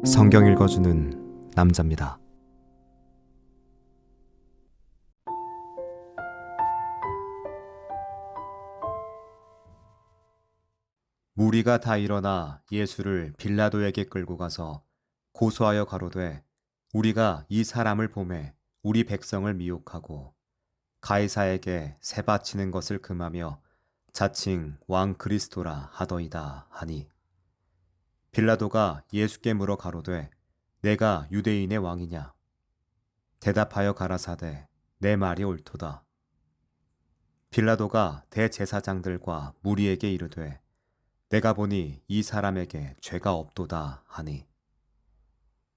성경 읽어주는 남자입니다. 무리가 다 일어나 예수를 빌라도에게 끌고 가서 고소하여 가로되 우리가 이 사람을 보매 우리 백성을 미혹하고 가이사에게 세 바치는 것을 금하며 자칭 왕 그리스도라 하더이다 하니 빌라도가 예수께 물어 가로되 내가 유대인의 왕이냐? 대답하여 가라사대 내 말이 옳도다. 빌라도가 대제사장들과 무리에게 이르되 내가 보니 이 사람에게 죄가 없도다 하니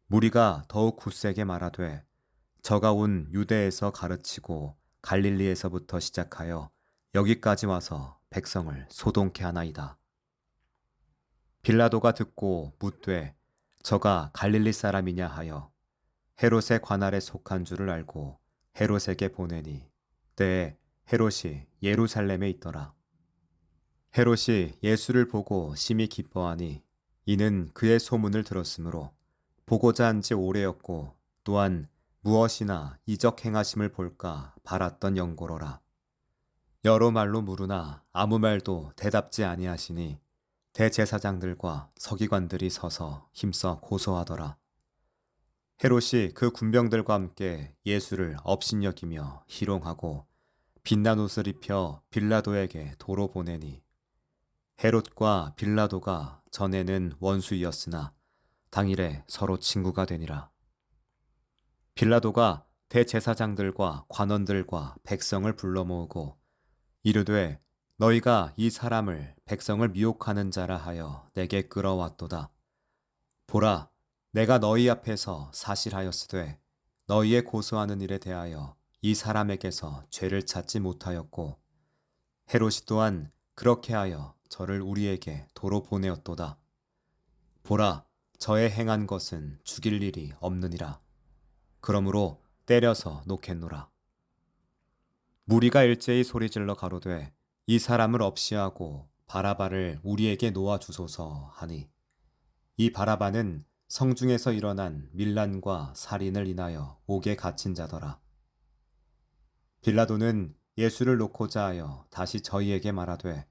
무리가 더욱 굳세게 말하되 저가 온 유대에서 가르치고 갈릴리에서부터 시작하여 여기까지 와서 백성을 소동케 하나이다. 빌라도가 듣고 묻되 저가 갈릴리 사람이냐 하여 헤롯의 관할에 속한 줄을 알고 헤롯에게 보내니 때에 헤롯이 예루살렘에 있더라. 헤롯이 예수를 보고 심히 기뻐하니 이는 그의 소문을 들었으므로 보고자 한 지 오래였고 또한 무엇이나 이적 행하심을 볼까 바랐던 영고로라. 여러 말로 물으나 아무 말도 대답지 아니하시니 대제사장들과 서기관들이 서서 힘써 고소하더라. 헤롯이 그 군병들과 함께 예수를 업신여기며 희롱하고 빛난 옷을 입혀 빌라도에게 도로 보내니 헤롯과 빌라도가 전에는 원수이었으나 당일에 서로 친구가 되니라. 빌라도가 대제사장들과 관원들과 백성을 불러 모으고 이르되 너희가 이 사람을 백성을 미혹하는 자라 하여 내게 끌어왔도다. 보라, 내가 너희 앞에서 사실하였으되 너희의 고소하는 일에 대하여 이 사람에게서 죄를 찾지 못하였고 헤롯이 또한 그렇게 하여 저를 우리에게 도로 보내었도다. 보라, 저의 행한 것은 죽일 일이 없느니라. 그러므로 때려서 놓겠노라. 무리가 일제히 소리질러 가로되 이 사람을 없이하고 바라바를 우리에게 놓아주소서 하니 이 바라바는 성중에서 일어난 밀란과 살인을 인하여 옥에 갇힌 자더라. 빌라도는 예수를 놓고자 하여 다시 저희에게 말하되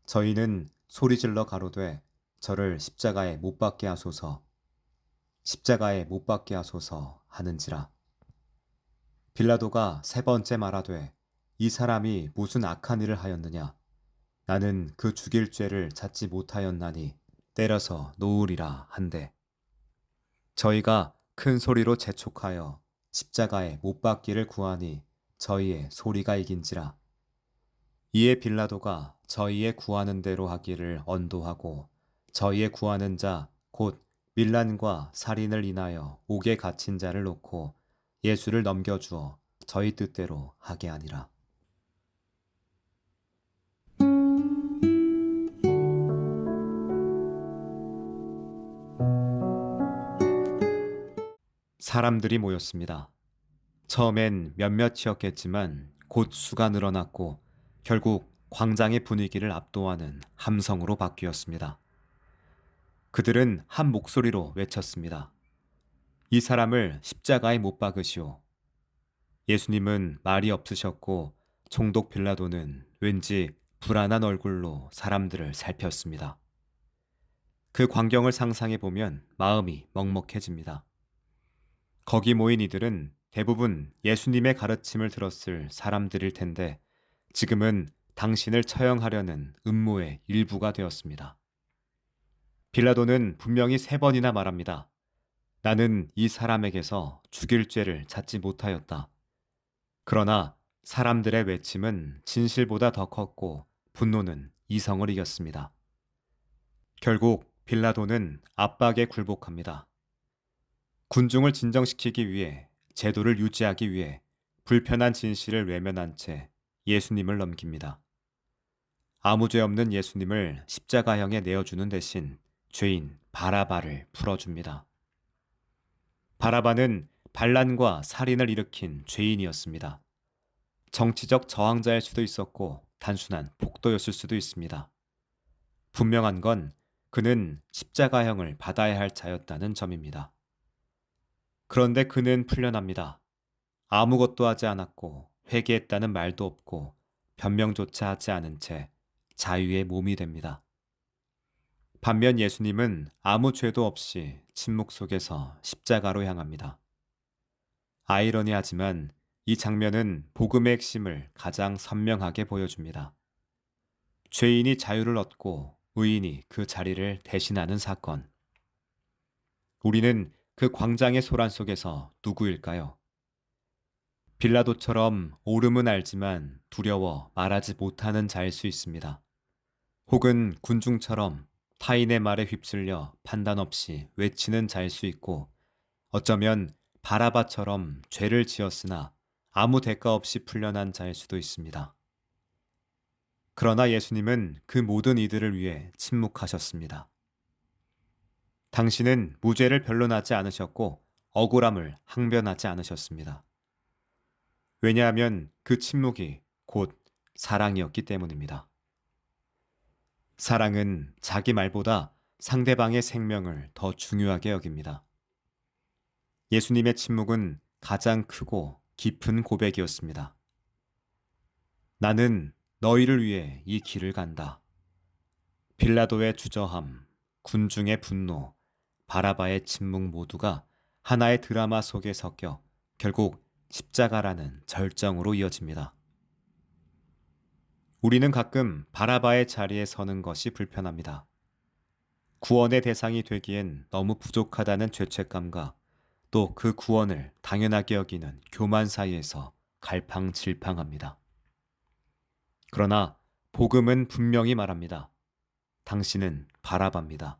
저희는 소리질러 가로되 저를 십자가에 못 박게 하소서, 십자가에 못 박게 하소서 하는지라. 빌라도가 세 번째 말하되 이 사람이 무슨 악한 일을 하였느냐? 나는 그 죽일 죄를 찾지 못하였나니 때려서 놓으리라 한대. 저희가 큰 소리로 재촉하여 십자가에 못 박기를 구하니 저희의 소리가 이긴지라. 이에 빌라도가 저희의 구하는 대로 하기를 언도하고 저희의 구하는 자 곧 밀란과 살인을 인하여 옥에 갇힌 자를 놓고 예수를 넘겨주어 저희 뜻대로 하게 하니라. 사람들이 모였습니다. 처음엔 몇몇이었겠지만 곧 수가 늘어났고 결국 광장의 분위기를 압도하는 함성으로 바뀌었습니다. 그들은 한 목소리로 외쳤습니다. 이 사람을 십자가에 못 박으시오. 예수님은 말이 없으셨고 총독 빌라도는 왠지 불안한 얼굴로 사람들을 살폈습니다. 그 광경을 상상해 보면 마음이 먹먹해집니다. 거기 모인 이들은 대부분 예수님의 가르침을 들었을 사람들일 텐데 지금은 당신을 처형하려는 음모의 일부가 되었습니다. 빌라도는 분명히 3번이나 말합니다. 나는 이 사람에게서 죽일 죄를 찾지 못하였다. 그러나 사람들의 외침은 진실보다 더 컸고 분노는 이성을 이겼습니다. 결국 빌라도는 압박에 굴복합니다. 군중을 진정시키기 위해 제도를 유지하기 위해 불편한 진실을 외면한 채 예수님을 넘깁니다. 아무 죄 없는 예수님을 십자가형에 내어주는 대신 죄인 바라바를 풀어줍니다. 바라바는 반란과 살인을 일으킨 죄인이었습니다. 정치적 저항자일 수도 있었고 단순한 폭도였을 수도 있습니다. 분명한 건 그는 십자가형을 받아야 할 자였다는 점입니다. 그런데 그는 풀려납니다. 아무것도 하지 않았고 회개했다는 말도 없고 변명조차 하지 않은 채 자유의 몸이 됩니다. 반면 예수님은 아무 죄도 없이 침묵 속에서 십자가로 향합니다. 아이러니하지만 이 장면은 복음의 핵심을 가장 선명하게 보여줍니다. 죄인이 자유를 얻고 의인이 그 자리를 대신하는 사건. 우리는 그 광장의 소란 속에서 누구일까요? 빌라도처럼 옳음은 알지만 두려워 말하지 못하는 자일 수 있습니다. 혹은 군중처럼 타인의 말에 휩쓸려 판단 없이 외치는 자일 수 있고, 어쩌면 바라바처럼 죄를 지었으나 아무 대가 없이 풀려난 자일 수도 있습니다. 그러나 예수님은 그 모든 이들을 위해 침묵하셨습니다. 당신은 무죄를 변론하지 않으셨고 억울함을 항변하지 않으셨습니다. 왜냐하면 그 침묵이 곧 사랑이었기 때문입니다. 사랑은 자기 말보다 상대방의 생명을 더 중요하게 여깁니다. 예수님의 침묵은 가장 크고 깊은 고백이었습니다. 나는 너희를 위해 이 길을 간다. 빌라도의 주저함, 군중의 분노, 바라바의 침묵 모두가 하나의 드라마 속에 섞여 결국 십자가라는 절정으로 이어집니다. 우리는 가끔 바라바의 자리에 서는 것이 불편합니다. 구원의 대상이 되기엔 너무 부족하다는 죄책감과 또 그 구원을 당연하게 여기는 교만 사이에서 갈팡질팡합니다. 그러나 복음은 분명히 말합니다. 당신은 바라바입니다.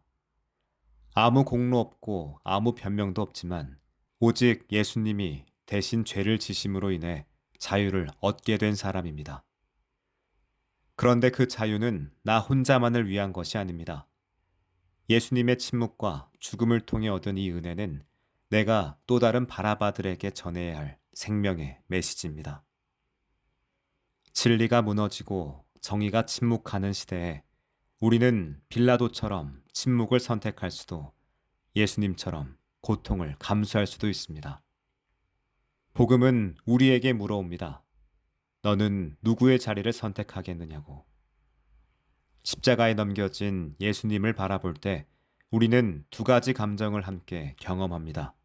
아무 공로 없고 아무 변명도 없지만 오직 예수님이 대신 죄를 지심으로 인해 자유를 얻게 된 사람입니다. 그런데 그 자유는 나 혼자만을 위한 것이 아닙니다. 예수님의 침묵과 죽음을 통해 얻은 이 은혜는 내가 또 다른 바라바들에게 전해야 할 생명의 메시지입니다. 진리가 무너지고 정의가 침묵하는 시대에 우리는 빌라도처럼 침묵을 선택할 수도 예수님처럼 고통을 감수할 수도 있습니다. 복음은 우리에게 물어옵니다. 너는 누구의 자리를 선택하겠느냐고. 십자가에 넘겨진 예수님을 바라볼 때 우리는 두 가지 감정을 함께 경험합니다.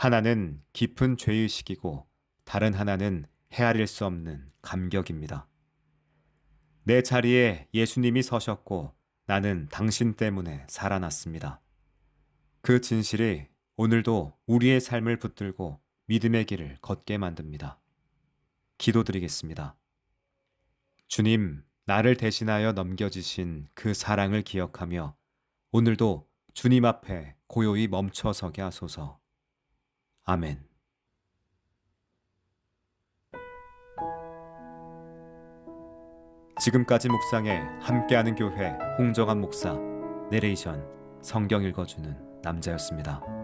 하나는 깊은 죄의식이고 다른 하나는 헤아릴 수 없는 감격입니다. 내 자리에 예수님이 서셨고 나는 당신 때문에 살아났습니다. 그 진실이 오늘도 우리의 삶을 붙들고 믿음의 길을 걷게 만듭니다. 기도드리겠습니다. 주님, 나를 대신하여 넘겨지신 그 사랑을 기억하며 오늘도 주님 앞에 고요히 멈춰서게 하소서. 아멘. 지금까지 묵상에 함께하는 교회 홍정한 목사, 내레이션 성경 읽어주는 남자였습니다.